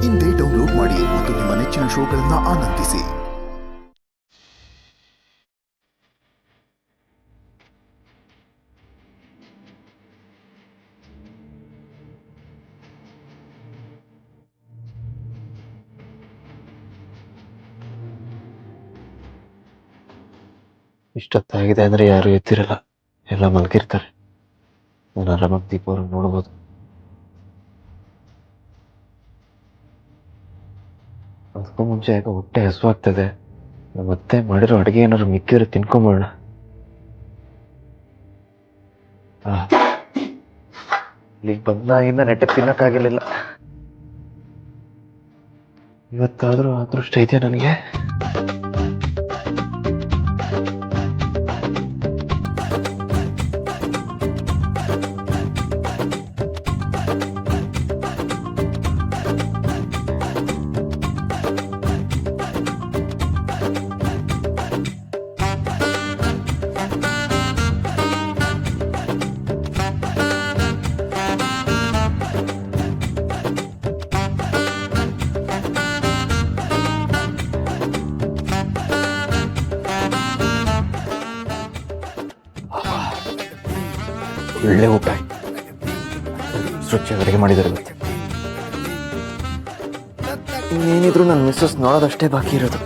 ಇಂದೇ ಡೌನ್ಲೋಡ್ ಮಾಡಿ ಮತ್ತು ನಿಮ್ಮ ನೆಚ್ಚಿನ ಶೋಗಳನ್ನು ಆನಂದಿಸಿ. ಇಷ್ಟೊತ್ತಾಗಿದೆ ಅಂದ್ರೆ ಯಾರು ಎತ್ತಿರಲ್ಲ, ಎಲ್ಲ ಮಲಗಿರ್ತಾರೆ. ನಾನು ಆರಾಮಾಗಿ ದೀಪ ಅವ್ರನ್ನ ನೋಡ್ಬೋದು. ಅದಕ್ಕೂ ಮುಂಚೆ ಯಾಕೆ ಹೊಟ್ಟೆ ಹಸುವಾಗ್ತದೆ. ಮತ್ತೆ ಮಾಡಿರೋ ಅಡುಗೆ ಏನಾದ್ರು ಮಿಕ್ಕಿರೋ ತಿನ್ಕೊಂಬೋಣ. ಇಲ್ಲಿಗೆ ಬಂದಾಗಿಂದ ನೆಟ್ಟಗೆ ತಿನ್ನಕ್ಕಾಗಿರ್ಲಿಲ್ಲ. ಇವತ್ತಾದ್ರೂ ಅದೃಷ್ಟ ಇದೆಯಾ ನನಗೆ? ಒಳ್ಳೆ ಊಟ, ರುಚಿಯಾಗಿ ಅಡುಗೆ ಮಾಡಿದ್ದಾರೆ. ಮತ್ತೆ ಇನ್ನೇನಿದ್ರು ನನ್ನ ಮಿಸ್ಸಸ್ ನೋಡೋದಷ್ಟೇ ಬಾಕಿ ಇರೋದು.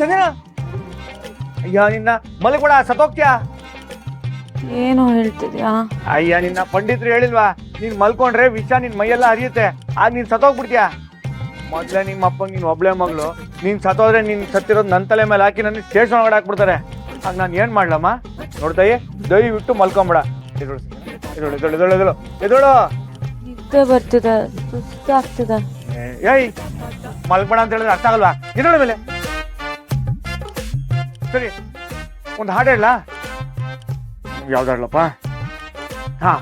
ಸಂಜನಾ, ಅಯ್ಯ ನಿನ್ನ ಮಲಗ್ಬೇಡ, ಸತ್ತೋಗ್ತೀಯಾ? ಏನು ಹೇಳ್ತಿದ್ಯಾ? ಅಯ್ಯ ನಿನ್ನ ಪಂಡಿತ್ರು ಹೇಳಿಲ್ವಾ, ನೀನ್ ಮಲ್ಕೊಂಡ್ರೆ ವಿಷ ನಿನ್ ಮೈಯೆಲ್ಲ ಹರಿಯುತ್ತೆ, ಆಗ ನೀನ್ ಸತ್ತೋಗ್ಬಿಡ್ತೀಯ. ಮೊದ್ಲೇ ನಿಮ್ಮ ಅಪ್ಪ ನೀನ್ ಒಬ್ಳೆ ಮಗಳು, ನೀನ್ ಸತ್ತೋದ್ರೆ ನೀನ್ ಸತ್ತಿರೋದು ನನ್ನ ತಲೆ ಮೇಲೆ ಹಾಕಿ ನನ್ನ ಸ್ಟೇಷನ್ ಒಳಗಡೆ ಹಾಕ್ಬಿಡ್ತಾರೆ. ಆಗ ನಾನು ಏನ್ ಮಾಡ್ಲಮ್ಮ? ನೋಡ್ತಾಯಿ, ದಯವಿಟ್ಟು ಮಲ್ಕೊಂಬೇಡ. ಎದೋಳು ಎದೋಳು ಎದೋಳು ಎದೋಳು ಎದೋಳು. ನಿದ್ದೆ ಬರ್ತಿದೆ, ಸುಸ್ತಾಗ್ತಿದೆ. ಏಯ್, ಮಲ್ಬೇಡ ಅಂತ ಹೇಳಿದ್ರೆ ಅರ್ಥ ಆಗಲ್ವಾ? ಎದೋಳ ಮೇಲೆ. ಸರಿ, ಒಂದು ಹಾಡು ಹೇಳ. ಯಾವ್ದಾಡ್ಲಪ್ಪ? ಹಾ,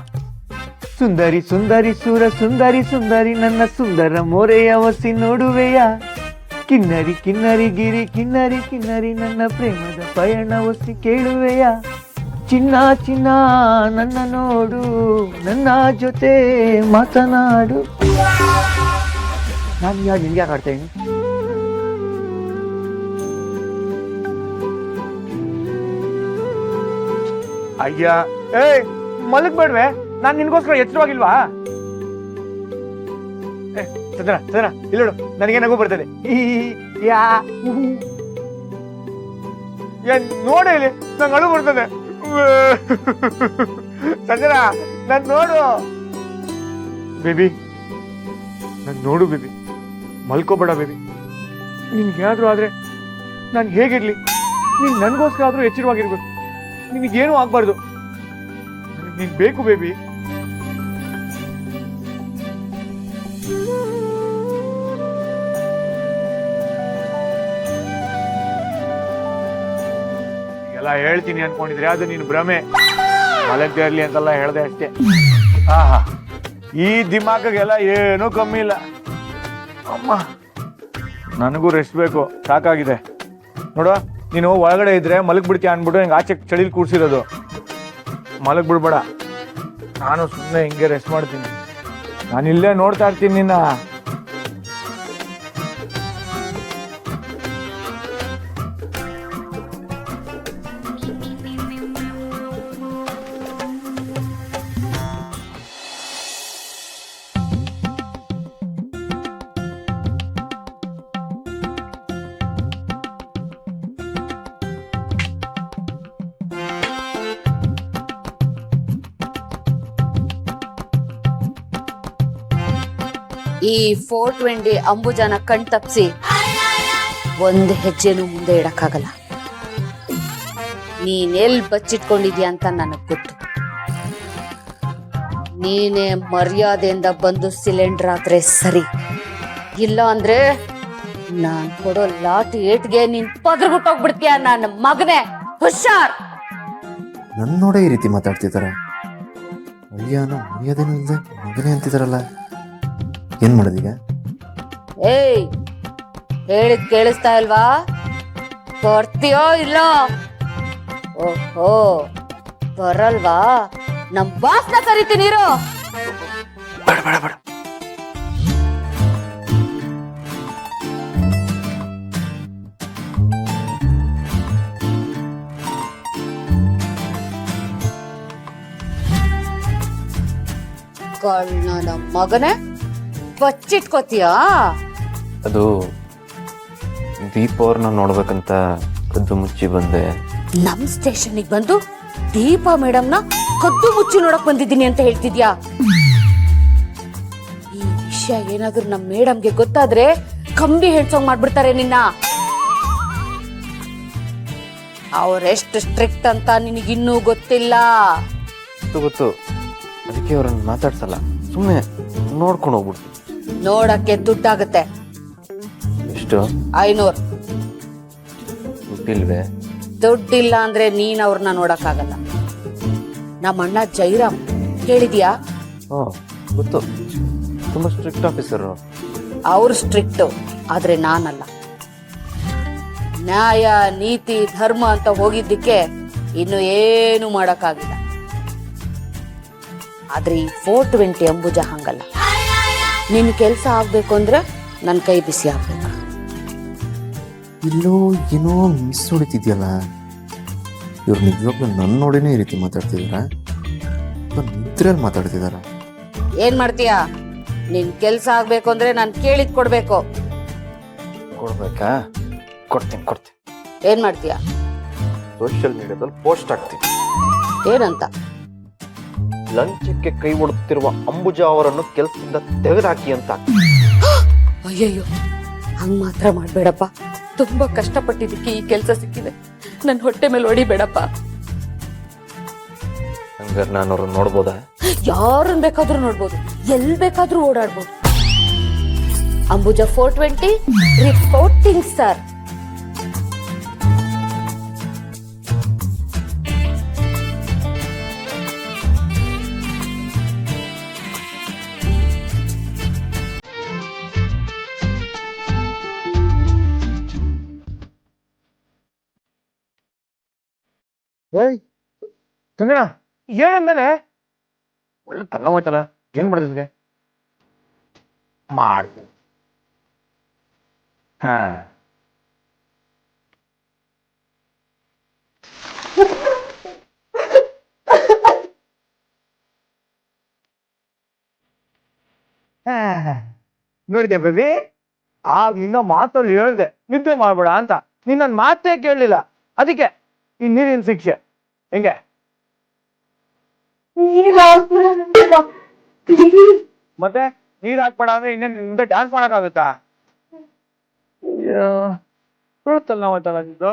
ಸುಂದರಿ ಸುಂದರಿ ಸೂರ ಸುಂದರಿ ಸುಂದರಿ ನನ್ನ ಸುಂದರ ಮೋರೆಯ ವಸಿ ನೋಡುವೆಯ, ಕಿನ್ನರಿ ಕಿನ್ನರಿ ಗಿರಿ ಕಿನ್ನರಿ ಕಿನ್ನರಿ ನನ್ನ ಪ್ರೇಮದ ಪಯಣ ವಸಿ ಕೇಳುವೆಯ, ಚಿನ್ನ ಚಿನ್ನ ನನ್ನ ನೋಡು, ನನ್ನ ಜೊತೆ ಮಾತನಾಡು. ನಾನು ನಿನ್ಗೆ ಯಾಕೆ ಆಡ್ತಾ ಇದ್ದೀನಿ? ಅಯ್ಯ, ಏಯ್ ಮಲಗ್ಬೇಡ್ವೆ, ನಾನ್ ನಿನ್ಗೋಸ್ಕರ ಎಚ್ಚರವಾಗಿಲ್ವಾ? ಚಂದ್ರ ಚಂದ್ರ ಇಲ್ಲೋಡು, ನನಗೆ ನಗು ಬರ್ತದೆ. ನೋಡು ಇಲ್ಲಿ, ನಂಗೆ ಅಳು ಬರ್ತದೆ. ಚಂದ್ರ ನನ್ ನೋಡು ಬೇಬಿ, ನನ್ ನೋಡು ಬೇಬಿ, ಮಲ್ಕೋಬೇಡ ಬೇಬಿ. ನಿನ್ಗೇನಾದ್ರೂ ಆದ್ರೆ ನಾನು ಹೇಗಿರ್ಲಿ? ನೀನ್ ನನ್ಗೋಸ್ಕರ ಆದ್ರೂ ಎಚ್ಚರವಾಗಿರ್ಬೇಕು. ನಿನಗೇನು ಆಗ್ಬಾರ್ದು, ನೀನ್ ಬೇಕು ಬೇಬಿ. ಎಲ್ಲ ಹೇಳ್ತೀನಿ ಅನ್ಕೊಂಡಿದ್ರೆ ಅದು ನೀನು ಭ್ರಮೆ. ಮಲಗ್ದೇ ಇರ್ಲಿ ಅಂತೆಲ್ಲ ಹೇಳ್ದೆ ಅಷ್ಟೇ. ಆಹಾ, ಈ ದಿಮಾಕಿಗೆಲ್ಲ ಏನೂ ಕಮ್ಮಿ ಇಲ್ಲ. ಅಮ್ಮ, ನನಗೂ ರೆಸ್ಟ್ ಬೇಕು, ಸಾಕಾಗಿದೆ. ನೋಡು, ನೀನು ಒಳಗಡೆ ಇದ್ರೆ ಮಲಗ್ ಬಿಡ್ತೀಯ ಅನ್ಬಿಟ್ಟು ಹಿಂಗೆ ಆಚೆ ಚಳಿಲಿ ಕೂಡ್ಸಿರೋದು. ಮಲಗ್ ಬಿಡ್ಬೇಡ, ನಾನು ಸುಮ್ಮನೆ ಹಿಂಗೆ ರೆಸ್ಟ್ ಮಾಡ್ತೀನಿ. ನಾನು ಇಲ್ಲೇ ನೋಡ್ತಾ ಇರ್ತೀನಿ ನಿನ್ನ. ಈ 420 ಅಂಬುಜಾನ ಕಣ್ ತಪ್ಸಿ ಒಂದ್ ಹೆಜ್ಜೆನೂ ಮುಂದೆ ಇಡಕ್ಕಾಗಲ್ಲ. ನೀನೆಲ್ ಬಚ್ಚಿಟ್ಕೊಂಡಿದ್ಯಾ ಅಂತ ನನಗ್ ಗೊತ್ತು. ನೀನೇ ಮರ್ಯಾದೆಯಿಂದ ಬಂದು ಸಿಲಿಂಡರ್ ಆದ್ರೆ ಸರಿ, ಇಲ್ಲ ಅಂದ್ರೆ ನಾನ್ ಕೊಡೋ ಲಾಟಿ ಏಟ್ಗೆ ನೀನ್ ಪದ್ರಬಿಟ್ಟೋಗ್ಬಿಡ್ತೀಯ ನನ್ನ ಮಗನೇ. ಹುಷಾರ್. ನನ್ನ ನೋಡೇ ಈ ರೀತಿ ಮಾತಾಡ್ತಿದ್ದಾರೆ. ಅಳಿಯಾನ ಮರ್ಯಾದೆನೂ ಇಲ್ಲದೆ ಮಗನೇ ಅಂತಿದಾರಲ್ಲ, ಏನ್ ಮಾಡೋದೀಗ? ಏಯ್, ಹೇಳಿದ್ ಕೇಳಿಸ್ತಾ ಇಲ್ವಾ? ಬರ್ತೀಯೋ ಇಲ್ಲ? ಓಹೋ, ಬರಲ್ವಾ? ನಮ್ ಬಾಸ್ನ ಕರಿತೀನಿ ಇರು. ಬೇಡ ಬೇಡ ಬೇಡ. ಕಳ್ಳ ನಮ್ ಮಗನೇ, ಬಚ್ಚಿಟ್ಕೋತೀಯಾ? ಅದು ದೀಪ ಅವ್ರನ್ನ ನೋಡ್ಬೇಕಂತ ಕದ್ದು ಮುಚ್ಚಿ ಬಂದೆ. ನಮ್ ಸ್ಟೇಷನ್ಗೆ ಬಂದು ದೀಪಾ ಮೇಡಮ್ನ ಕದ್ದು ಮುಚ್ಚಿ ನೋಡಕ್ ಬಂದಿದ್ದೀನಿ ಅಂತ ಹೇಳ್ತಿದ್ಯಾ? ಈ ವಿಷಯ ಏನಾದ್ರೂ ನಮ್ ಮೇಡಮ್ಗೆ ಗೊತ್ತಾದ್ರೆ ಕಂಬಿ ಹೆಣ್ಸೋಂಗ್ ಮಾಡ್ಬಿಡ್ತಾರೆ ನಿನ್ನ. ಅವ್ರೆಷ್ಟು ಸ್ಟ್ರಿಕ್ಟ್ ಅಂತ ನಿನಗಿನ್ನೂ ಗೊತ್ತಿಲ್ಲ. ಗೊತ್ತು, ಅದಕ್ಕೆ ಅವ್ರನ್ನ ಮಾತಾಡ್ಸಲ್ಲ, ಸುಮ್ಮನೆ ನೋಡ್ಕೊಂಡು ಹೋಗ್ಬಿಡ್ತೀನಿ. ನೋಡಕ್ಕೆ ದುಡ್ಡಾಗತ್ತೆ. ಎಷ್ಟು? 500. ದುಡ್ಡಿಲ್ವೇ? ದುಡ್ಡಿಲ್ಲ ಅಂದ್ರೆ ನೀನ್ ಅವ್ರನ್ನ ನೋಡಕ್ಕಾಗಲ್ಲ. ನಮ್ಮ ಅಣ್ಣ ಜೈರಾಮ್ ಕೇಳಿದ್ಯಾ? ಗೊತ್ತು, ತುಂಬಾ ಸ್ಟ್ರಿಕ್ಟ್ ಆಫೀಸರು. ಅವ್ರು ಸ್ಟ್ರಿಕ್ಟ್, ಆದ್ರೆ ನಾನಲ್ಲ. ನ್ಯಾಯ ನೀತಿ ಧರ್ಮ ಅಂತ ಹೋಗಿದ್ದಕ್ಕೆ ಇನ್ನು ಏನು ಮಾಡಕ್ಕಾಗಿಲ್ಲ. ಆದ್ರೆ ಈ 420 ಅಂಬುಜ ಹಂಗಲ್ಲ. ನಿನ್ ಕೆಲ್ಸ ಆಗ್ಬೇಕು ಅಂದ್ರೆ ನನ್ ಕೈ ಬಿಸಿ ಆಗ್ಬೇಕು. ಇಲ್ಲೋ ಏನೋ ಮಿಸ್ ಹೊಡಿತಿದ್ಯಲ್ಲ. ಇವ್ರು ನಿಜವಾಗ್ಲೂ ನನ್ನ ನೋಡಿನೇ ಈ ರೀತಿ ಮಾತಾಡ್ತಿದಾರ? ನಿದ್ರೆಯಲ್ಲಿ ಮಾತಾಡ್ತಿದಾರ? ಏನ್ ಮಾಡ್ತೀಯಾ? ನಿನ್ ಕೆಲ್ಸ ಆಗ್ಬೇಕು ಅಂದ್ರೆ ನಾನ್ ಕೇಳಿದ್ ಕೊಡ್ಬೇಕು. ಕೊಡ್ಬೇಕಾ? ಕೊಡ್ತೀನಿ. ಏನ್ ಮಾಡ್ತೀಯಾ? ಸೋಷಿಯಲ್ ಮೀಡಿಯಾದಲ್ಲಿ ಪೋಸ್ಟ್ ಹಾಕ್ತೀನಿ. ಏನಂತ? ಲಂಚಕ್ಕೆ ಕೈ ಒಡುತ್ತಿರುವ ಅಂಬುಜಾ ಅವರನ್ನು ಕೆಲಸದಿಂದ ತೆಗೆದುಹಾಕಿ ಅಂತ. ಅಯ್ಯಯ್ಯೋ, ಹಂಗ್ ಮಾತ್ರ ಮಾಡ್ಬೇಡಪ್ಪ. ತುಂಬಾ ಕಷ್ಟಪಟ್ಟಿದ್ದಕ್ಕೆ ಈ ಕೆಲ್ಸ ಸಿಕ್ಕಿದೆ. ನನ್ ಹೊಟ್ಟೆ ಮೇಲೆ ಹೊಡಿಬೇಡಪ್ಪ. ಹಂಗಾರೆ ನಾನು ಅವ್ರನ್ನ ನೋಡ್ಬೋದಾ? ಯಾರನ್ನ ಬೇಕಾದ್ರೂ ನೋಡ್ಬೋದು, ಎಲ್ ಬೇಕಾದ್ರೂ ಓಡಾಡ್ಬೋದು. Ambuja 420 reporting sir. ಚಂದ್ರ, ಏನಂದಾನೆ? ಒಳ್ಳೆ ತಲ್ಲ ಹೋಯ್ತಲ್ಲ, ಏನ್ ಮಾಡಿದ್ರೆ ಮಾಡು. ಹಾ, ನೋಡಿದ್ಯಾ ಬೇಬಿ, ನಿನ್ನ ಮಾತಲ್ಲಿ ಹೇಳ್ದೆ ನಿದ್ದೆ ಮಾಡ್ಬೇಡ ಅಂತ. ನೀನ್ ನನ್ನ ಮಾತೇ ಕೇಳಲಿಲ್ಲ, ಅದಕ್ಕೆ ಈ ನೀರಿನ ಶಿಕ್ಷೆ. ಹೆಂಗೆ? ಮತ್ತೆ ನೀರ್ ಹಾಕ್ಬೇಡ ಅಂದ್ರೆ ಇನ್ನೇನ್ ಮುಂದೆ ಡ್ಯಾನ್ಸ್ ಮಾಡಕ್ಕಾಗುತ್ತಾ? ಬರುತ್ತಲ್ಲ ನಾವತ್ತಲ್ಲ ನಿಂದು.